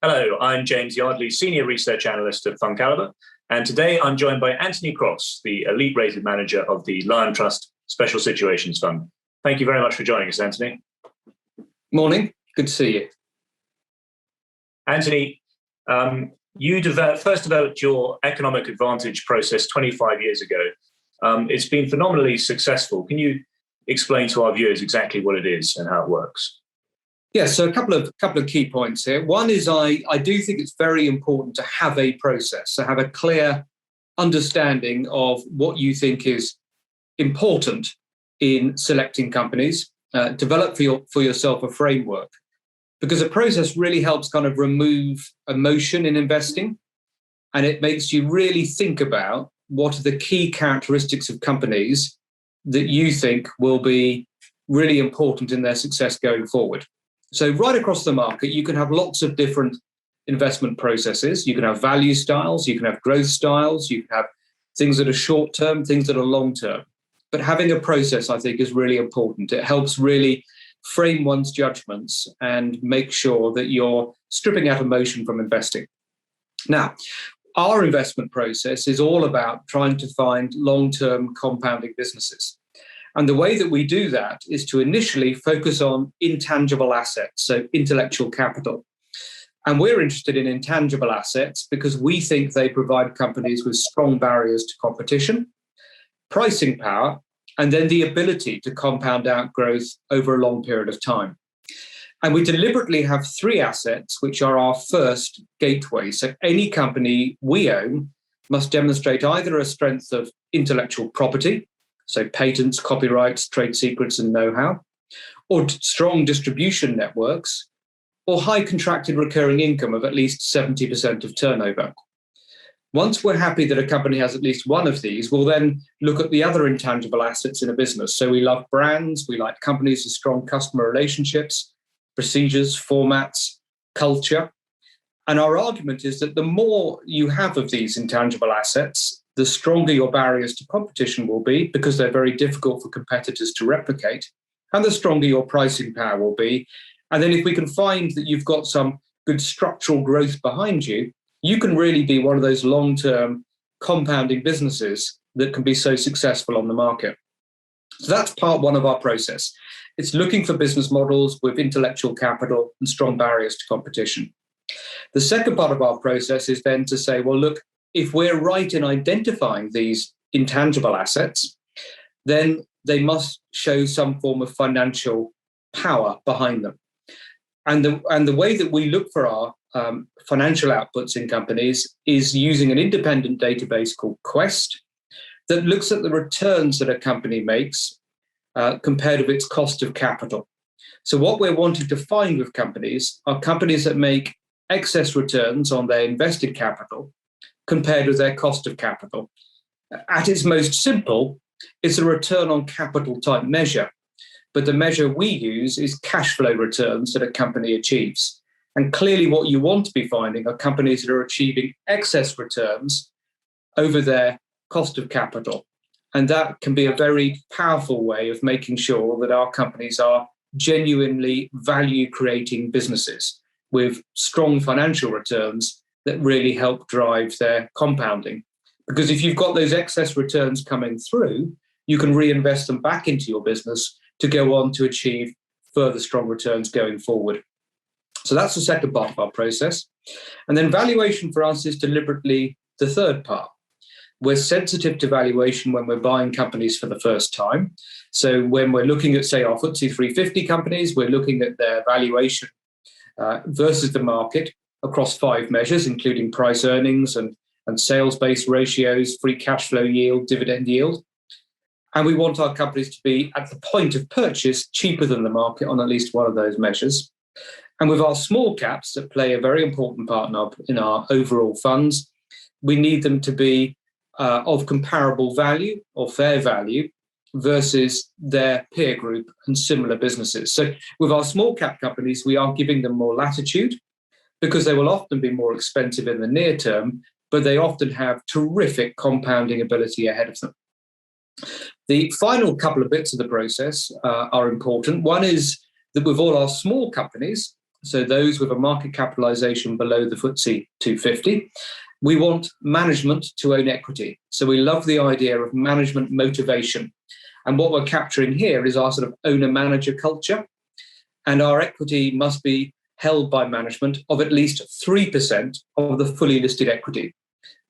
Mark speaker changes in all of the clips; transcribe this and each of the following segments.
Speaker 1: Hello, I'm James Yardley, Senior Research Analyst at Fund Caliber, and today I'm joined by Anthony Cross, the elite rated manager of the Liontrust Special Situations Fund. Thank you very much for joining us, Anthony.
Speaker 2: Morning, good to see you.
Speaker 1: Anthony, you first developed your economic advantage process 25 years ago. It's been phenomenally successful. Can you explain to our viewers exactly what it is and how it works?
Speaker 2: Yeah, so a couple of key points here. One is I do think it's very important to have a process, to have a clear understanding of what you think is important in selecting companies. Develop for yourself a framework, because a process really helps kind of remove emotion in investing, and it makes you really think about what are the key characteristics of companies that you think will be really important in their success going forward. So right across the market, you can have lots of different investment processes. You can have value styles, you can have growth styles, you can have things that are short-term, things that are long-term. But having a process, I think, is really important. It helps really frame one's judgments and make sure that you're stripping out emotion from investing. Now, our investment process is all about trying to find long-term compounding businesses. And the way that we do that is to initially focus on intangible assets, so intellectual capital. And we're interested in intangible assets because we think they provide companies with strong barriers to competition, pricing power, and then the ability to compound out growth over a long period of time. And we deliberately have three assets, which are our first gateway. So any company we own must demonstrate either a strength of intellectual property, so patents, copyrights, trade secrets, and know-how, or strong distribution networks, or high contracted recurring income of at least 70% of turnover. Once we're happy that a company has at least one of these, we'll then look at the other intangible assets in a business. So we love brands, we like companies with strong customer relationships, procedures, formats, culture. And our argument is that the more you have of these intangible assets, the stronger your barriers to competition will be, because they're very difficult for competitors to replicate, and the stronger your pricing power will be. And then if we can find that you've got some good structural growth behind you, you can really be one of those long-term compounding businesses that can be so successful on the market. So that's part one of our process. It's looking for business models with intellectual capital and strong barriers to competition. The second part of our process is then to say, well, look, if we're right in identifying these intangible assets, then they must show some form of financial power behind them. And the way that we look for our financial outputs in companies is using an independent database called Quest that looks at the returns that a company makes compared with its cost of capital. So what we're wanting to find with companies are companies that make excess returns on their invested capital compared with their cost of capital. At its most simple, it's a return on capital type measure. But the measure we use is cash flow returns that a company achieves. And clearly what you want to be finding are companies that are achieving excess returns over their cost of capital. And that can be a very powerful way of making sure that our companies are genuinely value-creating businesses with strong financial returns that really help drive their compounding. Because if you've got those excess returns coming through, you can reinvest them back into your business to go on to achieve further strong returns going forward. So that's the second part of our process. And then valuation for us is deliberately the third part. We're sensitive to valuation when we're buying companies for the first time. So when we're looking at, say, our FTSE 350 companies, we're looking at their valuation versus the market across 5 measures, including price earnings and sales-based ratios, free cash flow yield, dividend yield. And we want our companies to be, at the point of purchase, cheaper than the market on at least one of those measures. And with our small caps that play a very important part in our overall funds, we need them to be of comparable value or fair value versus their peer group and similar businesses. So with our small cap companies, we are giving them more latitude because they will often be more expensive in the near term, but they often have terrific compounding ability ahead of them. The final couple of bits of the process are important. One is that with all our small companies, so those with a market capitalization below the FTSE 250. We want management to own equity. So we love the idea of management motivation. And what we're capturing here is our sort of owner-manager culture. And our equity must be held by management of at least 3% of the fully listed equity.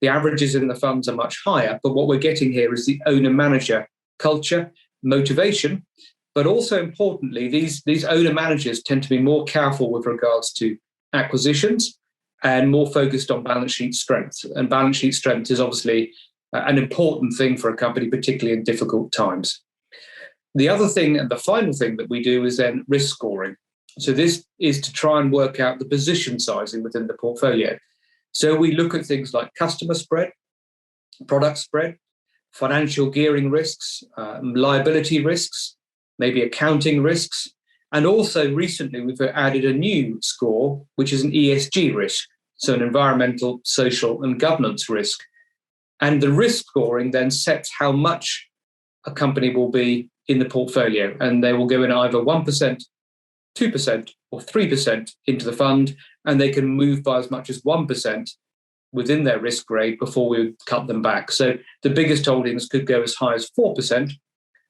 Speaker 2: The averages in the funds are much higher, but what we're getting here is the owner-manager culture, motivation, but also importantly, these owner-managers tend to be more careful with regards to acquisitions and more focused on balance sheet strength. And balance sheet strength is obviously an important thing for a company, particularly in difficult times. The other thing, and the final thing that we do, is then risk scoring. So this is to try and work out the position sizing within the portfolio. So we look at things like customer spread, product spread, financial gearing risks, liability risks, maybe accounting risks. And also recently we've added a new score, which is an ESG risk, so an environmental, social and governance risk. And the risk scoring then sets how much a company will be in the portfolio. And they will go in either 1%, 2% or 3% into the fund, and they can move by as much as 1% within their risk grade before we would cut them back. So the biggest holdings could go as high as 4%,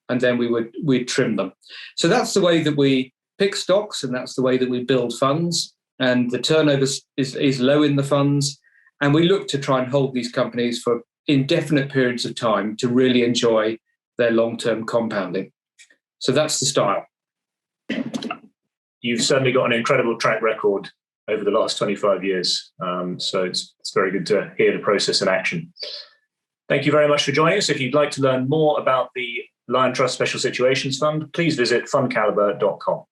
Speaker 2: and then we'd trim them. So that's the way that we pick stocks, and that's the way that we build funds. And the turnover is low in the funds, and we look to try and hold these companies for indefinite periods of time to really enjoy their long-term compounding. So that's the style.
Speaker 1: You've certainly got an incredible track record over the last 25 years. So it's very good to hear the process in action. Thank you very much for joining us. If you'd like to learn more about the Liontrust Special Situations Fund, please visit fundcalibre.com.